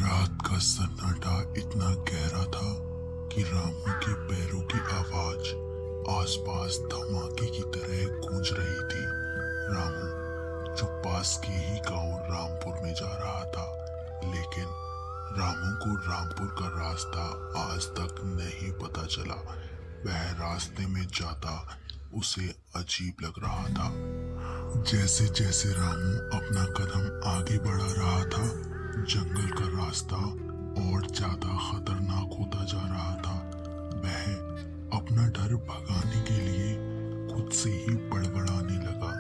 रात का सन्नाटा इतना गहरा था कि रामू के पैरों की आवाज आसपास धमाके की तरह गूंज रही थी। रामू जो पास के ही गांव रामपुर में जा रहा था, लेकिन रामू को रामपुर का रास्ता आज तक नहीं पता चला। वह रास्ते में जाता उसे अजीब लग रहा था। जैसे जैसे रामू अपना कदम आगे बढ़ा रहा था, जंगल का रास्ता और ज्यादा खतरनाक होता जा रहा था। वह अपना डर भगाने के लिए खुद से ही बड़बड़ाने लगा।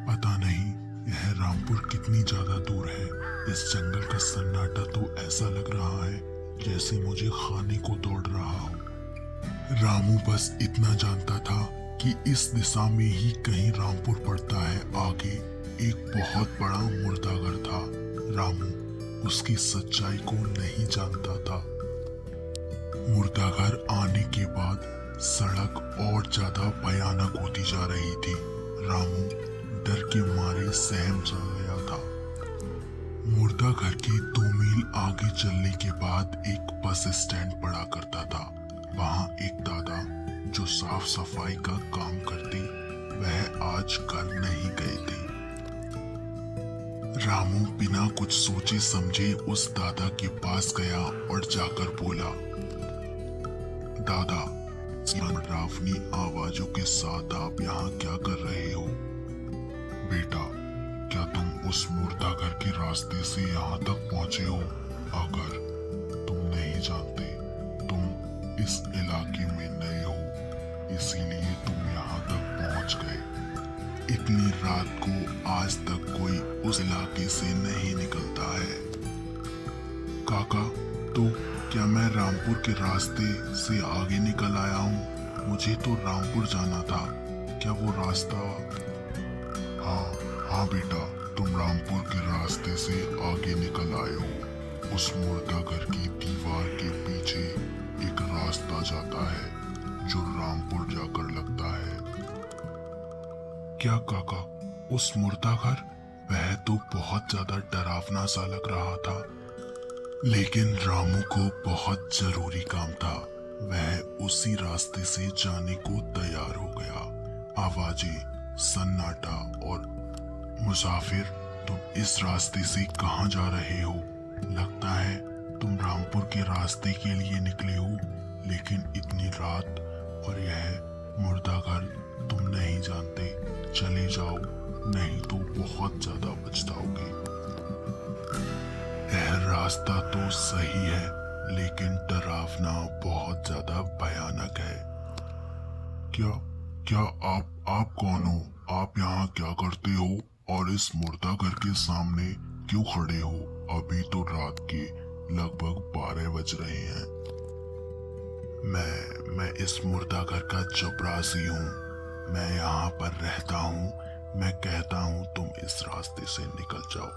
पता नहीं यह रामपुर कितनी ज्यादा दूर है। इस जंगल का सन्नाटा तो ऐसा लग रहा है जैसे मुझे खाने को दौड़ रहा हो। रामू बस इतना जानता था कि इस दिशा में ही कहीं रामपुर पड़ता है। आगे एक बहुत बड़ा मुर्दाघर था। रामू उसकी सच्चाई को नहीं जानता था। मुर्दाघर आने के बाद सड़क और ज्यादा भयानक होती जा रही थी। रामू डर के मारे सहम सा गया था। मुर्दाघर के 2 मील आगे चलने के बाद एक बस स्टैंड पड़ा करता था। वहां एक दादा जो साफ सफाई का काम करते, वह आज घर नहीं गए थे। रामू बिना कुछ सोचे समझे उस दादा के पास गया और जाकर बोला, दादा, डरावनी आवाजों के साथ आप यहाँ क्या कर रहे हो? बेटा, क्या तुम उस मुर्दाघर के रास्ते से यहाँ तक पहुँचे हो? अगर तुम नहीं जानते, तुम इस इलाके में नए हो, इसीलिए तुम यहाँ तक पहुँच गए। इतनी रात को आज तक कोई उस इलाके से नहीं निकलता है। काका, तो क्या मैं रामपुर के रास्ते से आगे निकल आया हूँ? मुझे तो रामपुर जाना था। क्या वो रास्ता? हाँ बेटा, तुम रामपुर के रास्ते से आगे निकल आए हो। उस मुर्दाघर की दीवार के पीछे एक रास्ता जाता है जो रामपुर जाकर लगता है। क्या काका, उस मुर्दाघर? वह तो बहुत ज्यादा डरावना सा लग रहा था। लेकिन रामू को बहुत जरूरी काम था। वह उसी रास्ते से जाने को तैयार हो गया। आवाजें, सन्नाटा और मुसाफिर, तुम इस रास्ते से कहाँ जा रहे हो? लगता है तुम रामपुर के रास्ते के लिए निकले हो, लेकिन इतनी रात और यह मुर्दाघर तुम नहीं जानते। चले जाओ, नहीं तो बहुत ज्यादा पछताओगे। यह रास्ता तो सही है, लेकिन डरावना बहुत ज्यादा भयानक है। क्या आप कौन हो? आप यहाँ क्या करते हो और इस मुर्दाघर के सामने क्यों खड़े हो? अभी तो रात के लगभग 12 बज रहे हैं। मैं इस मुर्दाघर का चपरासी हूँ। मैं यहाँ पर रहता हूँ। मैं कहता हूँ तुम इस रास्ते से निकल जाओ।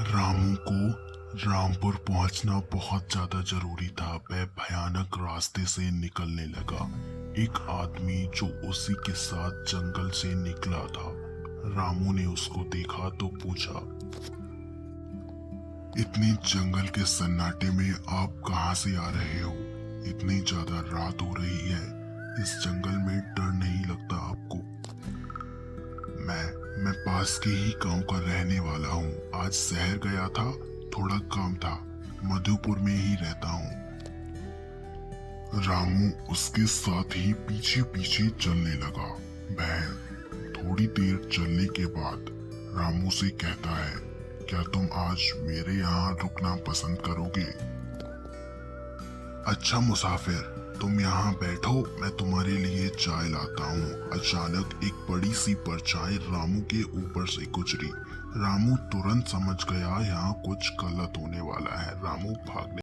रामू को रामपुर पहुंचना बहुत ज्यादा जरूरी था। वह भयानक रास्ते से निकलने लगा। एक आदमी जो उसी के साथ जंगल से निकला था, रामू ने उसको देखा तो पूछा, इतनी जंगल के सन्नाटे में आप कहाँ से आ रहे हो? इतनी ज्यादा रात हो रही है, इस जंगल में डर नहीं लगता आपको? मैं पास के ही गांव का रहने वाला हूँ। आज शहर गया था, थोड़ा काम था, मधुपुर में ही रहता हूँ। रामू उसके साथ ही पीछे पीछे चलने लगा। वह थोड़ी देर चलने के बाद रामू से कहता है, क्या तुम आज मेरे यहाँ रुकना पसंद करोगे? अच्छा मुसाफिर, तुम यहाँ बैठो, मैं तुम्हारे लिए चाय लाता हूँ। अचानक एक बड़ी सी परछाई रामू के ऊपर से गुजरी। रामू तुरंत समझ गया यहाँ कुछ गलत होने वाला है। रामू भागने